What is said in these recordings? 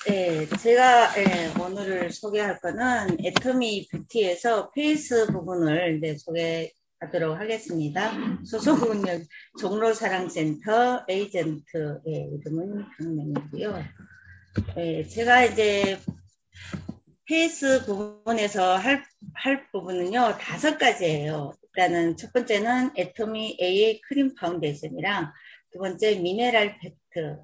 제가 오늘 소개할 거는 애터미 뷰티에서 페이스 부분을 소개하도록 하겠습니다. 소속은 종로사랑센터 에이전트 이름은 강명이고요. 제가 이제 페이스 부분에서 할 부분은요, 5가지예요. 일단은 첫 번째는 애터미 AA 크림 파운데이션이랑 두 번째 미네랄 팩트,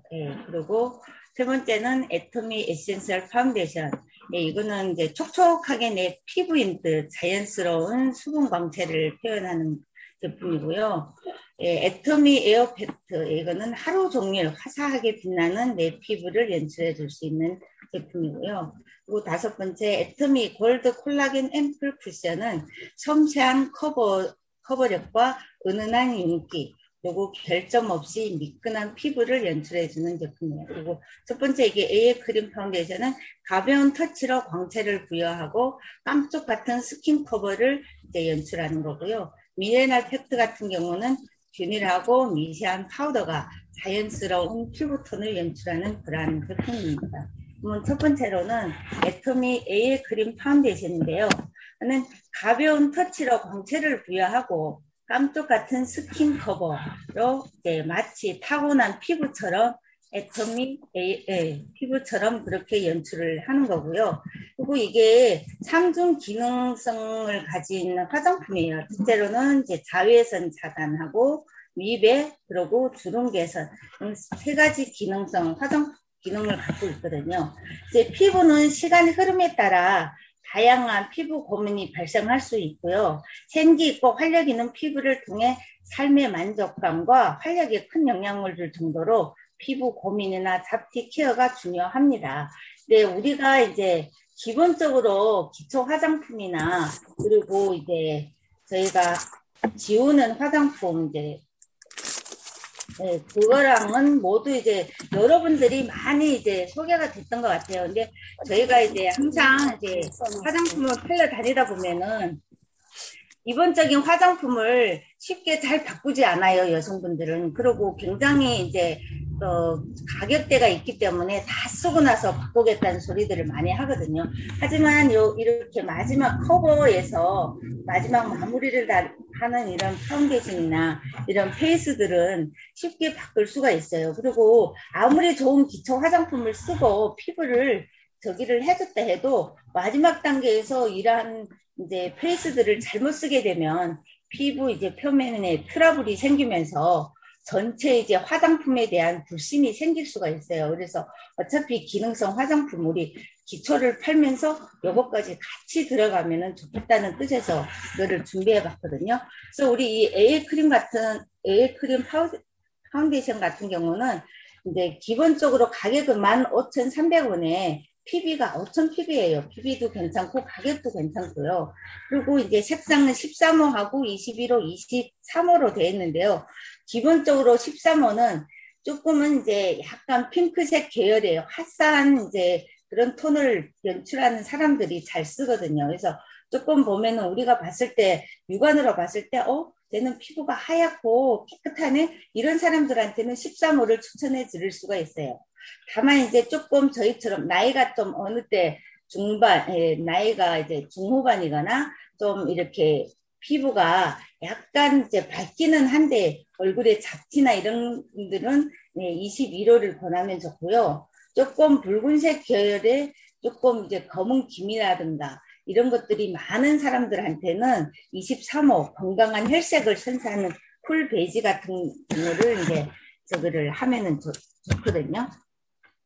그리고 세 번째는 애터미 에센셜 파운데이션. 이거는 이제 촉촉하게 내 피부인 듯 자연스러운 수분 광채를 표현하는 제품이고요. 애터미 에어 팩트. 이거는 하루 종일 화사하게 빛나는 내 피부를 연출해 줄 수 있는 제품이고요. 그리고 5번째 애터미 골드 콜라겐 앰플 쿠션은 섬세한 커버력과 은은한 윤기, 그리고 결점 없이 미끈한 피부를 연출해주는 제품이에요. 그리고 첫 번째 이게 AA 크림 파운데이션은 가벼운 터치로 광채를 부여하고 깜쪽 같은 스킨 커버를 이제 연출하는 거고요. 미네랄 팩트 같은 경우는 균일하고 미세한 파우더가 자연스러운 피부톤을 연출하는 그러한 제품입니다. 첫 번째로는 애터미 AA 크림 파운데이션인데요. 저는 가벼운 터치로 광채를 부여하고 깜짝 같은 스킨 커버로 마치 타고난 피부처럼 애터미 피부처럼 그렇게 연출을 하는 거고요. 그리고 이게 3중 기능성을 가진 화장품이에요. 첫째로는 이제 자외선 차단하고 미백 그리고 주름 개선 3가지 기능성 화장 기능을 갖고 있거든요. 이제 피부는 시간의 흐름에 따라 다양한 피부 고민이 발생할 수 있고요. 생기 있고 활력 있는 피부를 통해 삶의 만족감과 활력에 큰 영향을 줄 정도로 피부 고민이나 잡티 케어가 중요합니다. 근데 우리가 이제 기본적으로 기초 화장품이나 그리고 이제 저희가 지우는 화장품 그거랑은 모두 이제 여러분들이 많이 이제 소개가 됐던 것 같아요. 근데 저희가 이제 항상 이제 화장품을 팔러 다니다 보면은 기본적인 화장품을 쉽게 잘 바꾸지 않아요, 여성분들은. 그리고 굉장히 이제 가격대가 있기 때문에 다 쓰고 나서 바꾸겠다는 소리들을 많이 하거든요. 하지만 이렇게 마지막 커버에서 마지막 마무리를 하는 이런 파운데이션이나 이런 페이스들은 쉽게 바꿀 수가 있어요. 그리고 아무리 좋은 기초 화장품을 쓰고 피부를 저기를 해줬다 해도 마지막 단계에서 이러한 이제 페이스들을 잘못 쓰게 되면 피부 이제 표면에 트러블이 생기면서 전체 이제 화장품에 대한 불신이 생길 수가 있어요. 그래서 어차피 기능성 화장품 우리 기초를 팔면서 요것까지 같이 들어가면은 좋겠다는 뜻에서 이거를 준비해 봤거든요. 그래서 우리 이 에일 크림 파운데이션 같은 경우는 이제 기본적으로 가격은 15,300원에 PB가 5천 PB예요. PB도 괜찮고 가격도 괜찮고요. 그리고 이제 색상은 13호하고 21호, 23호로 되어 있는데요. 기본적으로 13호는 조금은 이제 약간 핑크색 계열이에요. 화사한 이제 그런 톤을 연출하는 사람들이 잘 쓰거든요. 그래서 조금 보면은 우리가 봤을 때 육안으로 봤을 때 쟤는 피부가 하얗고 깨끗하네 이런 사람들한테는 13호를 추천해 드릴 수가 있어요. 다만 이제 조금 저희처럼 나이가 좀 어느 때 나이가 이제 중후반이거나 좀 이렇게 피부가 약간 이제 밝기는 한데 얼굴에 잡티나 이런 분들은 21호를 권하면 좋고요. 조금 붉은색 계열의 조금 이제 검은 김이라든가 이런 것들이 많은 사람들한테는 23호 건강한 혈색을 선사하는 쿨 베이지 같은 거를 이제 저거를 하면은 좋거든요.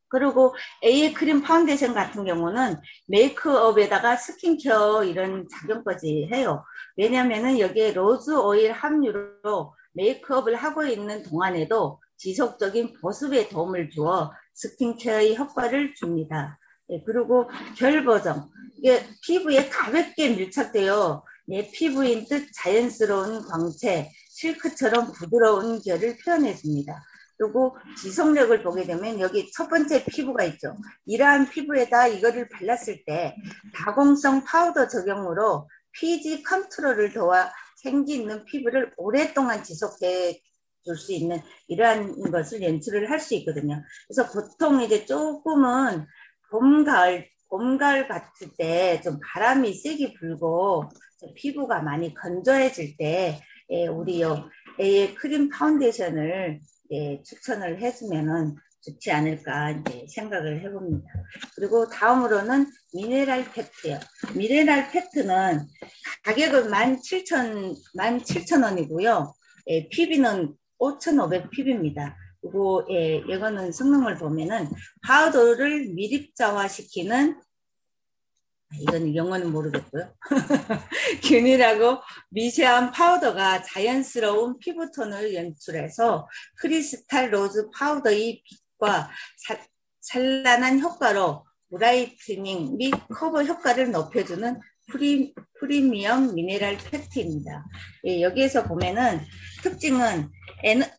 그리고 AA 크림 파운데이션 같은 경우는 메이크업에다가 스킨케어 이런 작용까지 해요. 왜냐면은 여기에 로즈 오일 함유로 메이크업을 하고 있는 동안에도 지속적인 보습에 도움을 주어 스킨케어의 효과를 줍니다. 그리고 결 보정. 이게 피부에 가볍게 밀착되어 내 피부인 듯 자연스러운 광채, 실크처럼 부드러운 결을 표현해 줍니다. 그리고 지속력을 보게 되면 여기 첫 번째 피부가 있죠. 이러한 피부에다 이거를 발랐을 때 다공성 파우더 적용으로 피지 컨트롤을 도와 생기 있는 피부를 오랫동안 지속해 줄 수 있는 이러한 것을 연출을 할 수 있거든요. 그래서 보통 이제 조금은 봄, 가을 같을 때 좀 바람이 세게 불고 피부가 많이 건조해질 때 우리 요 A의 크림 파운데이션을 추천을 해주면은 좋지 않을까 이제 생각을 해봅니다. 그리고 다음으로는 미네랄 팩트요. 미네랄 팩트는 가격은 17,000원이고요. PB는 5,500 PB입니다. 그리고 이거는 성능을 보면은 파우더를 미립자화시키는 이건 영어는 모르겠고요. 균일하고 미세한 파우더가 자연스러운 피부톤을 연출해서 크리스탈 로즈 파우더의 빛과 찬란한 효과로 브라이트닝 및 커버 효과를 높여주는 프리미엄 미네랄 팩트입니다. 여기에서 보면은 특징은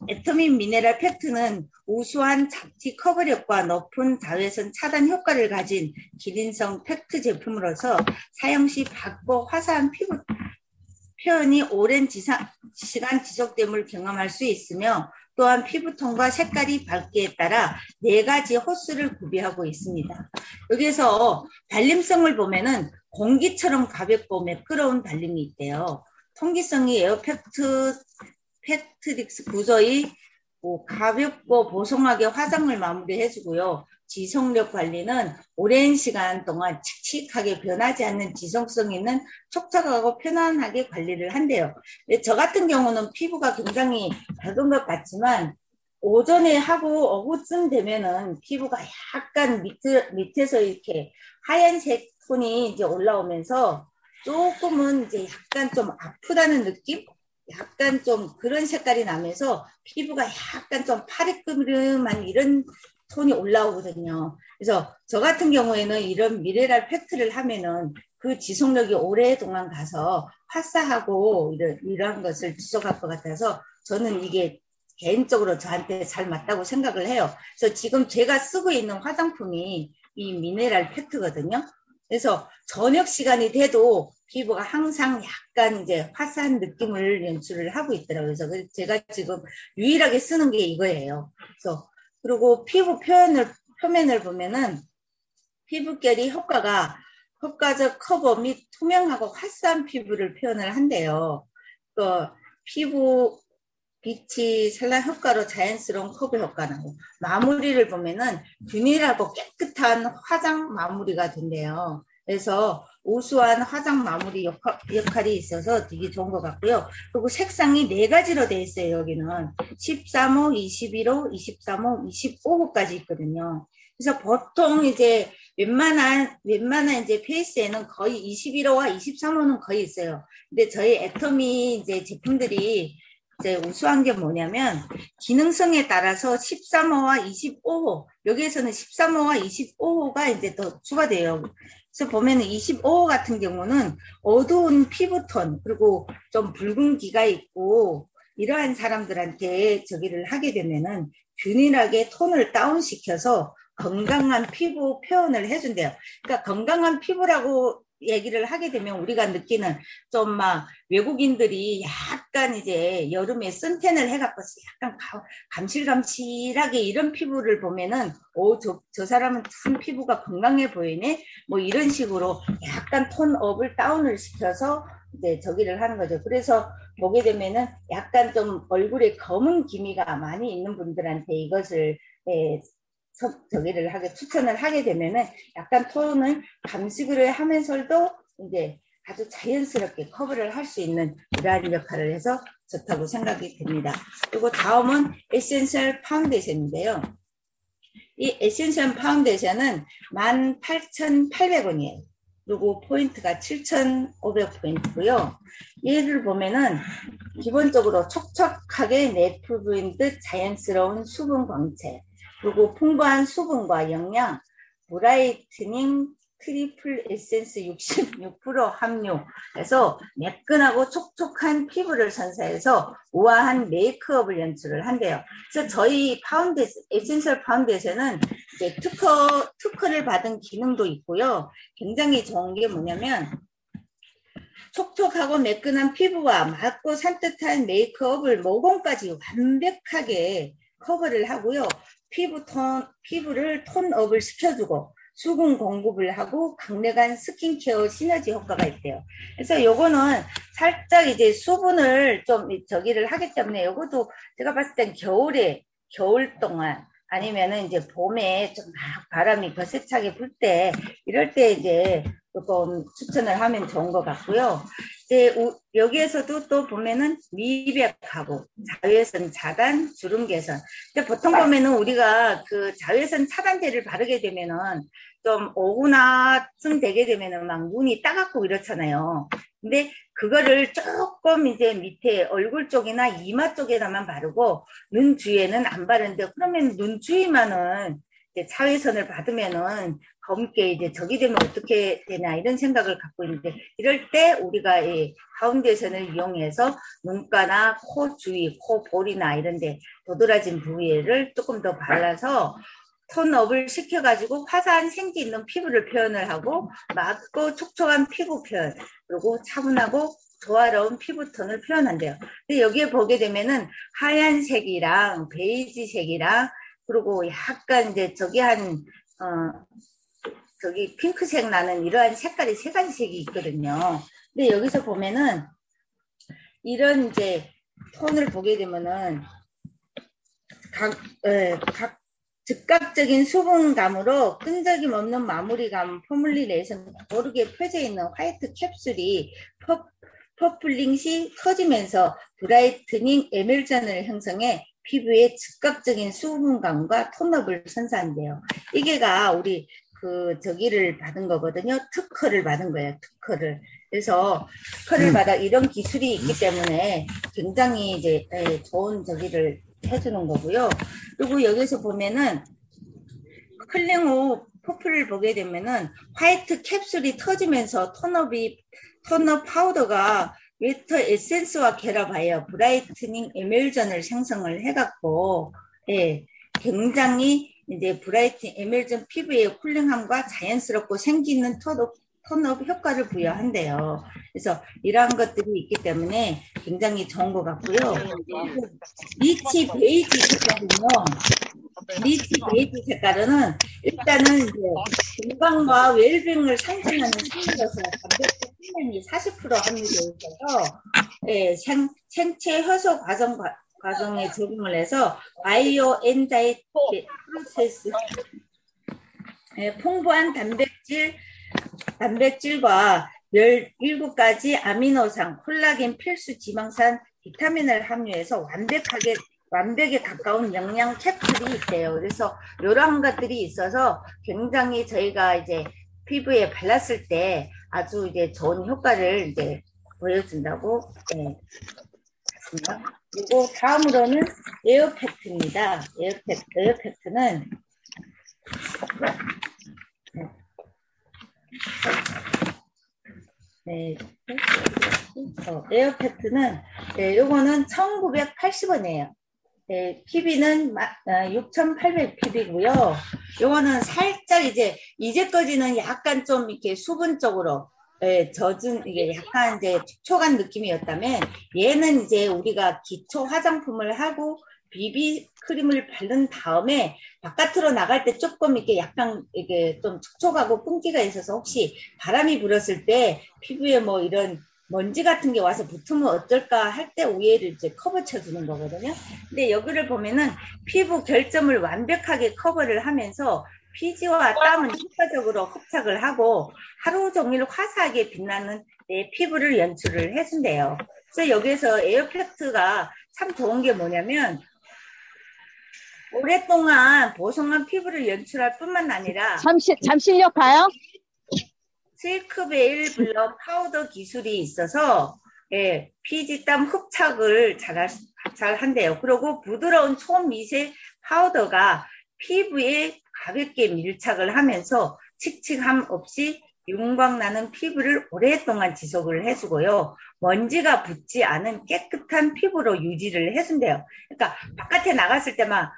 애터민 미네랄 팩트는 우수한 잡티 커버력과 높은 자외선 차단 효과를 가진 기린성 팩트 제품으로서 사용 시 밝고 화사한 피부 표현이 오랜 시간 지속됨을 경험할 수 있으며 또한 피부톤과 색깔이 밝기에 따라 4가지 호스를 구비하고 있습니다. 여기서 발림성을 보면은 공기처럼 가볍고 매끄러운 발림이 있대요. 통기성이 팩트릭스 구조의 가볍고 보송하게 화장을 마무리해주고요. 지속력 관리는 오랜 시간 동안 칙칙하게 변하지 않는 지속성 있는 촉촉하고 편안하게 관리를 한대요. 저 같은 경우는 피부가 굉장히 밝은 것 같지만 오전에 하고 오후쯤 되면은 피부가 약간 밑에서 이렇게 하얀색 톤이 이제 올라오면서 조금은 이제 약간 좀 아프다는 느낌? 약간 좀 그런 색깔이 나면서 피부가 약간 좀 파리끄름한 이런 톤이 올라오거든요. 그래서 저 같은 경우에는 이런 미네랄 팩트를 하면은 그 지속력이 오랫동안 가서 화사하고 이런 것을 지속할 것 같아서 저는 이게 개인적으로 저한테 잘 맞다고 생각을 해요. 그래서 지금 제가 쓰고 있는 화장품이 이 미네랄 팩트거든요. 그래서 저녁 시간이 돼도 피부가 항상 약간 이제 화사한 느낌을 연출을 하고 있더라고요. 그래서 제가 지금 유일하게 쓰는 게 이거예요. 그래서 그리고 피부 표면을 보면은 피부결이 효과적 커버 및 투명하고 화사한 피부를 표현을 한대요. 그 피부 빛이 산란 효과로 자연스러운 커버 효과 나고 마무리를 보면은 균일하고 깨끗한 화장 마무리가 된대요. 그래서 우수한 화장 마무리 역할이 있어서 되게 좋은 것 같고요. 그리고 색상이 4가지로 되어 있어요. 여기는 13호, 21호, 23호, 25호까지 있거든요. 그래서 보통 이제 웬만한 이제 페이스에는 거의 21호와 23호는 거의 있어요. 근데 저희 애터미 이제 제품들이 이제 우수한 게 뭐냐면 기능성에 따라서 13호와 25호 여기에서는 13호와 25호가 이제 더 추가돼요. 그래서 보면은 25호 같은 경우는 어두운 피부톤 그리고 좀 붉은기가 있고 이러한 사람들한테 저기를 하게 되면은 균일하게 톤을 다운시켜서 건강한 피부 표현을 해준대요. 그러니까 건강한 피부라고 얘기를 하게 되면 우리가 느끼는 좀 막 외국인들이 약간 이제 여름에 선탠을 해갖고 약간 감실감실하게 이런 피부를 보면은 저 사람은 참 피부가 건강해 보이네 뭐 이런 식으로 약간 톤업을 다운을 시켜서 이제 저기를 하는 거죠. 그래서 보게 되면은 약간 좀 얼굴에 검은 기미가 많이 있는 분들한테 이것을 저기를 추천을 하게 되면은 약간 톤을 감식을 하면서도 이제 아주 자연스럽게 커버를 할 수 있는 이러한 역할을 해서 좋다고 생각이 됩니다. 그리고 다음은 에센셜 파운데이션인데요. 이 에센셜 파운데이션은 18,800원이에요. 그리고 포인트가 7,500포인트고요. 얘를 보면은 기본적으로 촉촉하게 내 피부인 듯 자연스러운 수분 광채 그리고 풍부한 수분과 영양, 브라이트닝 트리플 에센스 66% 함유해서 매끈하고 촉촉한 피부를 선사해서 우아한 메이크업을 연출을 한대요. 그래서 저희 에센셜 파운데이션은 이제 특허를 받은 기능도 있고요. 굉장히 좋은 게 뭐냐면 촉촉하고 매끈한 피부와 맑고 산뜻한 메이크업을 모공까지 완벽하게 커버를 하고요. 피부를 톤업을 시켜주고 수분 공급을 하고 강력한 스킨케어 시너지 효과가 있대요. 그래서 요거는 살짝 이제 수분을 좀 저기를 하기 때문에 요것도 제가 봤을 땐 겨울 동안 아니면은 이제 봄에 좀 막 바람이 거세차게 불 때 이럴 때 이제 조금 추천을 하면 좋은 것 같고요. 이제 여기에서도 또 보면은 미백하고 자외선 차단, 주름 개선. 근데 보통 보면은 우리가 그 자외선 차단제를 바르게 되면은 좀 오후나쯤 되게 되면은 막 눈이 따갑고 이렇잖아요. 근데 그거를 조금 이제 밑에 얼굴 쪽이나 이마 쪽에다만 바르고 눈 주위에는 안 바르는데 그러면 눈 주위만은 이제 자외선을 받으면은 검게 이제 적이 되면 어떻게 되나 이런 생각을 갖고 있는데 이럴 때 우리가 이 파운데이션을 이용해서 눈가나 코 주위, 코 볼이나 이런 데 도드라진 부위를 조금 더 발라서 톤업을 시켜가지고 화사한 생기 있는 피부를 표현을 하고 맑고 촉촉한 피부 표현 그리고 차분하고 조화로운 피부톤을 표현한대요. 근데 여기에 보게 되면은 하얀색이랑 베이지색이랑 그리고 약간 이제 저기 저기 핑크색 나는 이러한 색깔이 세 가지 색이 있거든요. 근데 여기서 보면은 이런 이제 톤을 보게 되면은 각 즉각적인 수분감으로 끈적임 없는 마무리감 포뮬레이션 고르게 펴져 있는 화이트 캡슐이 퍼플링 시 터지면서 브라이트닝 에밀전을 형성해 피부에 즉각적인 수분감과 톤업을 선사한대요. 이게가 우리 그 저기를 받은 거거든요. 특허를 받은 거예요. 특허를. 그래서 특허를 받아 이런 기술이 있기 때문에 굉장히 이제 좋은 저기를 해주는 거고요. 그리고 여기서 보면은 클링 후 퍼플을 보게 되면은 화이트 캡슐이 터지면서 톤업 파우더가 웨터 에센스와 결합하여 브라이트닝 에멜전을 생성을 해갖고 예, 굉장히 이제 브라이트닝 에멜전 피부의 쿨링함과 자연스럽고 생기는 톤업 효과를 부여한대요. 그래서 이러한 것들이 있기 때문에 굉장히 좋은 것 같고요. 리치 베이지 색깔은요. 리치 베이지 색깔은 일단은 이제 건강과 웰빙을 상징하는 색으로서 단백질 함량이 40% 함유되어 있어서 예, 생체 효소 과정에 적용을 해서 바이오 엔자이 프로세스 풍부한 단백질과 17가지 아미노산, 콜라겐, 필수 지방산, 비타민을 함유해서 완벽에 가까운 영양 캡슐이 있대요. 그래서 이러한 것들이 있어서 굉장히 저희가 이제 피부에 발랐을 때 아주 이제 좋은 효과를 이제 보여준다고 했습니다. 그리고 다음으로는 에어팩트입니다. 에어팩트는 에어팩트는 요거는 1980원이에요. PB는 6,800 PB고요. 요거는 살짝 이제까지는 약간 좀 이렇게 수분적으로 젖은 이게 약간 이제 촉촉한 느낌이었다면 얘는 이제 우리가 기초 화장품을 하고 비비 크림을 바른 다음에 바깥으로 나갈 때 조금 이렇게 약간 이게 좀 촉촉하고 끈기가 있어서 혹시 바람이 불었을 때 피부에 뭐 이런 먼지 같은 게 와서 붙으면 어쩔까 할 때 위에를 이제 커버 쳐주는 거거든요. 근데 여기를 보면은 피부 결점을 완벽하게 커버를 하면서 피지와 땀은 효과적으로 흡착을 하고 하루 종일 화사하게 빛나는 내 피부를 연출을 해준대요. 그래서 여기에서 에어팩트가 참 좋은 게 뭐냐면 오랫동안 보송한 피부를 연출할 뿐만 아니라 잠시요 가요? 실크베일 블러 파우더 기술이 있어서 피지땀 흡착을 잘 한대요. 그리고 부드러운 초미세 파우더가 피부에 가볍게 밀착을 하면서 칙칙함 없이 윤광나는 피부를 오랫동안 지속을 해주고요. 먼지가 붙지 않은 깨끗한 피부로 유지를 해준대요. 그러니까 바깥에 나갔을 때만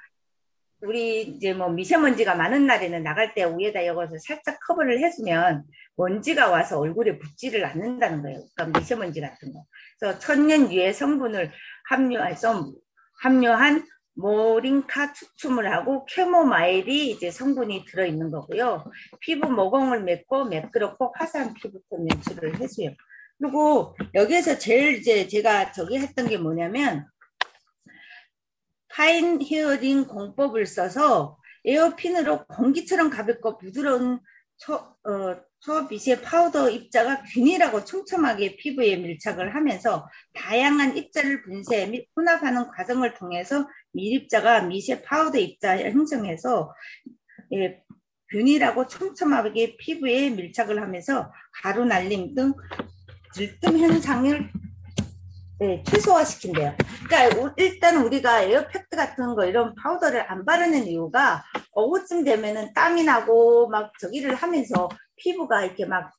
우리 이제 뭐 미세먼지가 많은 날에는 나갈 때 위에다 이것을 살짝 커버를 해주면 먼지가 와서 얼굴에 붙지를 않는다는 거예요. 그러니까 미세먼지 같은 거. 그래서 천연 유해 성분을 함유한 모링카 추출을 하고 캐모마일이 이제 성분이 들어있는 거고요. 피부 모공을 맺고 매끄럽고 화사한 피부톤 연출을 해줘요. 그리고 여기에서 제일 이제 제가 저기 했던 게 뭐냐면 파인 헤어링 공법을 써서 에어핀으로 공기처럼 가볍고 부드러운 초미세 파우더 입자가 균일하고 촘촘하게 피부에 밀착을 하면서 다양한 입자를 분쇄 및 혼합하는 과정을 통해서 밀입자가 미세 파우더 입자를 형성해서 균일하고 촘촘하게 피부에 밀착을 하면서 가루 날림 등 들뜸 현상을 최소화시킨대요. 그러니까 일단 우리가 에어팩트 같은 거 이런 파우더를 안 바르는 이유가 오후쯤 되면은 땀이 나고 막 저기를 하면서 피부가 이렇게 막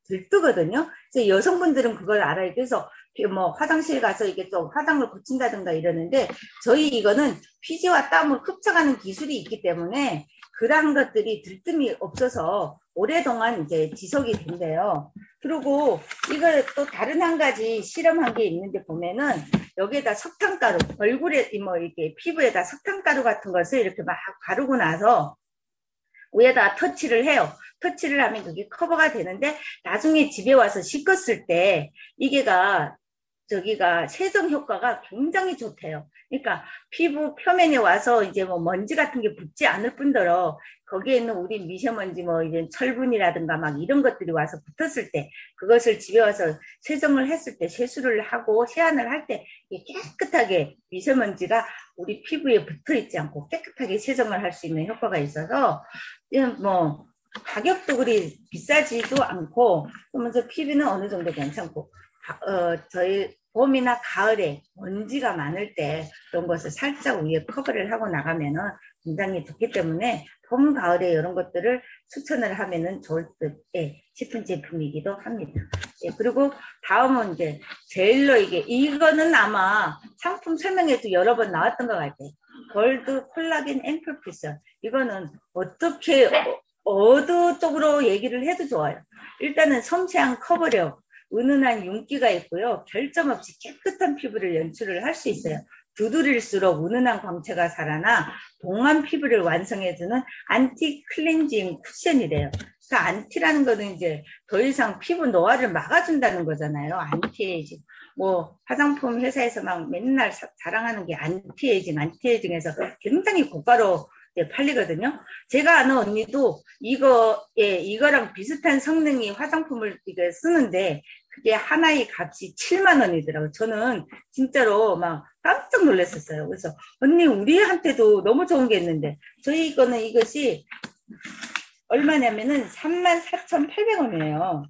들뜨거든요. 그래서 여성분들은 그걸 알아요. 그래서 뭐 화장실 가서 이게 좀 화장을 고친다든가 이러는데 저희 이거는 피지와 땀을 흡착하는 기술이 있기 때문에 그러한 것들이 들뜸이 없어서 오랫동안 이제 지속이 된대요. 그리고 이걸 또 다른 한 가지 실험한 게 있는데 보면은 여기에다 석탄가루, 얼굴에 뭐 이렇게 피부에다 석탄가루 같은 것을 이렇게 막 바르고 나서 위에다 터치를 해요. 터치를 하면 그게 커버가 되는데 나중에 집에 와서 씻었을 때 이게가 저기가 세정 효과가 굉장히 좋대요. 그러니까 피부 표면에 와서 이제 뭐 먼지 같은 게 붙지 않을 뿐더러 거기에 있는 우리 미세먼지 뭐 이제 철분이라든가 막 이런 것들이 와서 붙었을 때 그것을 집에 와서 세정을 했을 때 세수를 하고 세안을 할 때 깨끗하게 미세먼지가 우리 피부에 붙어 있지 않고 깨끗하게 세정을 할 수 있는 효과가 있어서 뭐 가격도 그리 비싸지도 않고 그러면서 피부는 어느 정도 괜찮고 저희 봄이나 가을에 먼지가 많을 때 그런 것을 살짝 위에 커버를 하고 나가면은 굉장히 좋기 때문에 봄, 가을에 이런 것들을 추천을 하면은 좋을 듯 싶은 제품이기도 합니다. 예, 그리고 다음은 이제 젤로 이거는 아마 상품 설명에도 여러 번 나왔던 것 같아요. 골드 콜라겐 앰플 쿠션. 이거는 어떻게 어느 쪽으로 얘기를 해도 좋아요. 일단은 섬세한 커버력, 은은한 윤기가 있고요. 결점 없이 깨끗한 피부를 연출을 할 수 있어요. 두드릴수록 은은한 광채가 살아나 동안 피부를 완성해주는 안티 클렌징 쿠션이래요. 그러니까 안티라는 거는 이제 더 이상 피부 노화를 막아준다는 거잖아요. 안티에이징. 뭐 화장품 회사에서 막 맨날 자랑하는 게 안티에이징, 안티에이징에서 굉장히 고가로 팔리거든요. 제가 아는 언니도 이거랑 비슷한 성능이 화장품을 쓰는데 그게 하나의 값이 7만 원이더라고요. 저는 진짜로 막 깜짝 놀랐었어요. 그래서 언니 우리한테도 너무 좋은 게 있는데 저희 거는 이것이 얼마냐면은 34,800원이에요.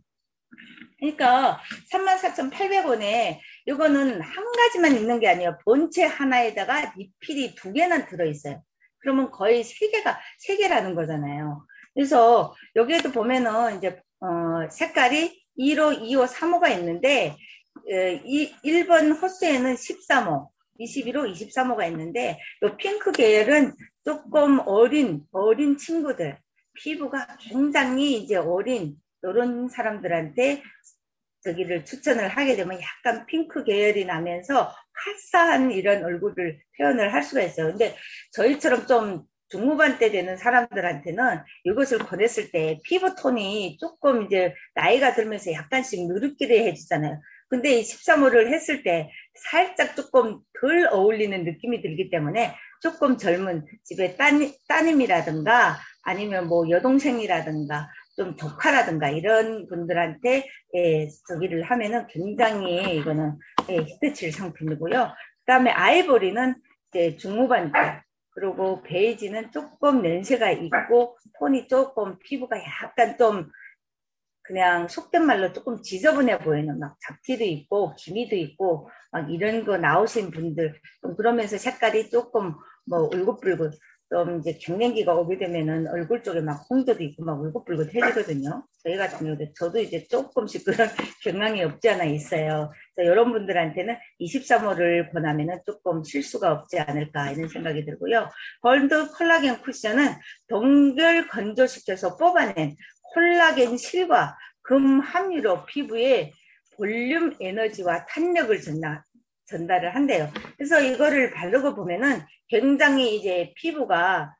그러니까 34,800원에 이거는 한 가지만 있는 게 아니에요. 본체 하나에다가 리필이 2개나 들어있어요. 그러면 거의 3개라는 거잖아요. 그래서 여기에도 보면은 이제 색깔이 1호, 2호, 3호가 있는데 1번 호수에는 13호, 21호, 23호가 있는데 이 핑크 계열은 조금 어린 친구들 피부가 굉장히 이제 어린 이런 사람들한테 저기를 추천을 하게 되면 약간 핑크 계열이 나면서 화사한 이런 얼굴을 표현을 할 수가 있어요. 근데 저희처럼 좀 중후반 때 되는 사람들한테는 이것을 권했을 때 피부톤이 조금 이제 나이가 들면서 약간씩 누렇기해지잖아요. 근데 이 13호를 했을 때 살짝 조금 덜 어울리는 느낌이 들기 때문에 조금 젊은 집에 따님이라든가 아니면 뭐 여동생이라든가 좀 조카라든가 이런 분들한테 저기를 하면은 굉장히 이거는 히트칠 상품이고요. 그다음에 아이보리는 이제 중후반 때 그리고 베이지는 조금 냄새가 있고 톤이 조금 피부가 약간 좀 그냥 속된 말로 조금 지저분해 보이는 막 잡티도 있고 기미도 있고 막 이런 거 나오신 분들 그러면서 색깔이 조금 뭐 울긋불긋 좀 이제 갱년기가 오게 되면은 얼굴 쪽에 막 홍조도 있고 막 울긋불긋해지거든요. 저희 같은 경우도 저도 이제 조금씩 그런 경향이 없지 않아 있어요. 그래서 이런 분들한테는 23호를 권하면은 조금 실수가 없지 않을까 이런 생각이 들고요. 골드 콜라겐 쿠션은 동결 건조시켜서 뽑아낸 콜라겐 실과 금 함유로 피부에 볼륨 에너지와 탄력을 전달을 한대요. 그래서 이거를 바르고 보면은 굉장히 이제 피부가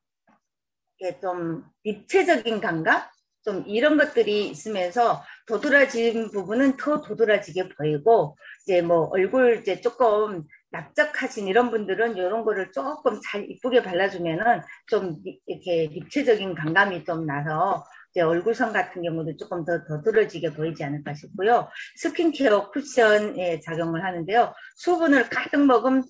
좀 입체적인 감각? 좀 이런 것들이 있으면서 도드라진 부분은 더 도드라지게 보이고, 이제 뭐 얼굴 이제 조금 납작하신 이런 분들은 이런 거를 조금 잘 이쁘게 발라주면은 좀 이렇게 입체적인 감감이 좀 나서 이제 얼굴선 같은 경우도 조금 더 도드라지게 보이지 않을까 싶고요. 스킨케어 쿠션에 작용을 하는데요. 수분을 가득 먹은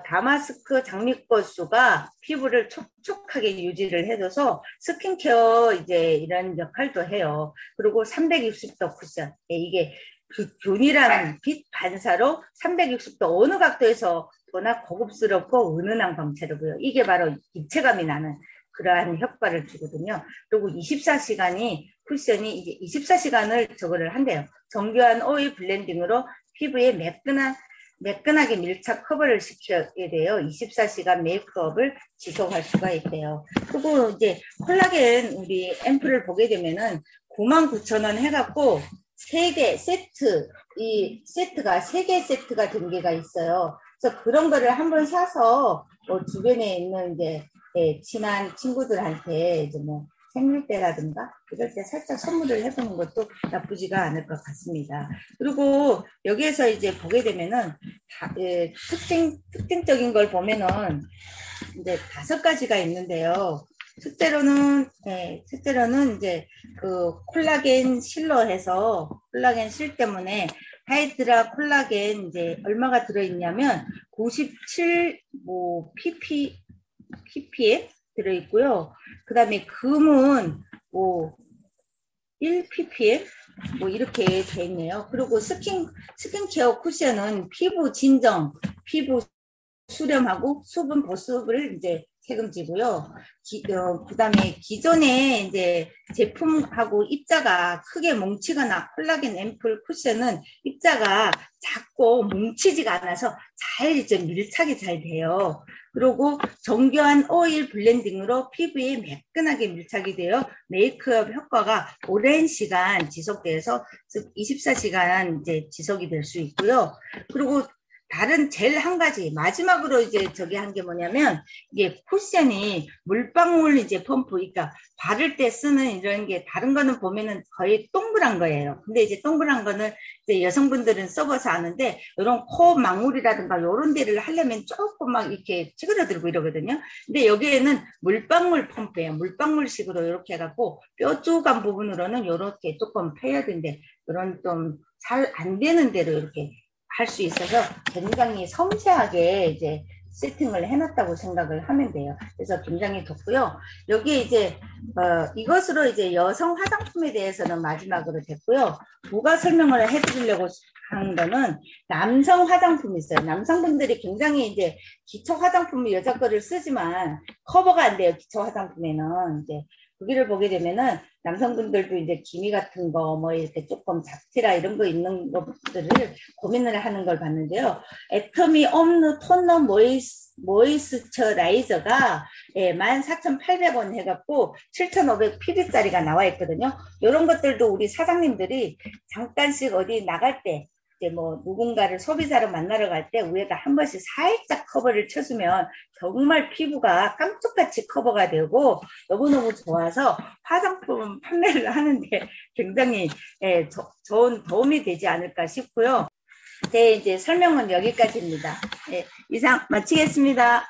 다마스크 장미꽃수가 피부를 촉촉하게 유지를 해줘서 스킨케어 이제 이런 역할도 해요. 그리고 360도 쿠션. 이게 균일한 빛 반사로 360도 어느 각도에서 보나 고급스럽고 은은한 광채로고요. 이게 바로 입체감이 나는 그러한 효과를 주거든요. 그리고 24시간이 쿠션이 이제 24시간을 저거를 한대요. 정교한 오일 블렌딩으로 피부에 매끈하게 밀착 커버를 시켜야 돼요. 24시간 메이크업을 지속할 수가 있대요. 그리고 이제 콜라겐 우리 앰플을 보게 되면은 99,000원 해갖고 3개 세트, 이 세트가 3개 세트가 된 게가 있어요. 그래서 그런 거를 한번 사서 주변에 있는 이제 친한 친구들한테 이제 뭐 생일 때라든가 이럴 때 살짝 선물을 해보는 것도 나쁘지가 않을 것 같습니다. 그리고 여기에서 이제 보게 되면은 특징적인 걸 보면은 이제 5가지가 있는데요. 첫째로는 이제 그 콜라겐 실로 해서 콜라겐 실 때문에 하이드라 콜라겐 이제 얼마가 들어있냐면 97 뭐 ppm 들어있고요. 그 다음에 금은 뭐 1ppm 뭐 이렇게 돼 있네요. 그리고 스킨케어 쿠션은 피부 진정, 피부 수렴하고 수분 보습을 이제 책임지고요. 그다음에 기존의 이제 제품하고 입자가 크게 뭉치거나 콜라겐 앰플 쿠션은 입자가 작고 뭉치지가 않아서 잘 이제 밀착이 잘 돼요. 그리고 정교한 오일 블렌딩으로 피부에 매끈하게 밀착이 되어 메이크업 효과가 오랜 시간 지속돼서 24시간 이제 지속이 될 수 있고요. 그리고 다른 젤 한 가지 마지막으로 이제 저기 한 게 뭐냐면 이게 쿠션이 물방울 이제 펌프, 그러니까 바를 때 쓰는 이런 게 다른 거는 보면은 거의 동그란 거예요. 근데 이제 동그란 거는 이제 여성분들은 써봐서 아는데 이런 코 망울이라든가 이런 데를 하려면 조금 막 이렇게 찌그러들고 이러거든요. 근데 여기에는 물방울 펌프예요. 물방울식으로 이렇게 해갖고 뾰족한 부분으로는 이렇게 조금 펴야 되는데 이런 좀 잘 안 되는 대로 이렇게 할 수 있어서 굉장히 섬세하게 이제 세팅을 해놨다고 생각을 하면 돼요. 그래서 굉장히 좋고요. 여기 이제 이것으로 이제 여성 화장품에 대해서는 마지막으로 됐고요. 부가 설명을 해드리려고 하는 거는 남성 화장품이 있어요. 남성분들이 굉장히 이제 기초 화장품을 여자 거를 쓰지만 커버가 안 돼요. 기초 화장품에는 이제 거기를 보게 되면은 남성분들도 이제 기미 같은 거 뭐 이렇게 조금 잡티라 이런 거 있는 것들을 고민을 하는 걸 봤는데요. 애터미 옴누 톤너 모이스처라이저가 14,800원 해갖고 7,500pb짜리가 나와 있거든요. 이런 것들도 우리 사장님들이 잠깐씩 어디 나갈 때 이제 뭐 누군가를 소비자로 만나러 갈 때 위에다 한 번씩 살짝 커버를 쳐주면 정말 피부가 깜짝같이 커버가 되고 너무너무 좋아서 화장품 판매를 하는데 굉장히 좋은 도움이 되지 않을까 싶고요. 제 이제 설명은 여기까지입니다. 이상 마치겠습니다.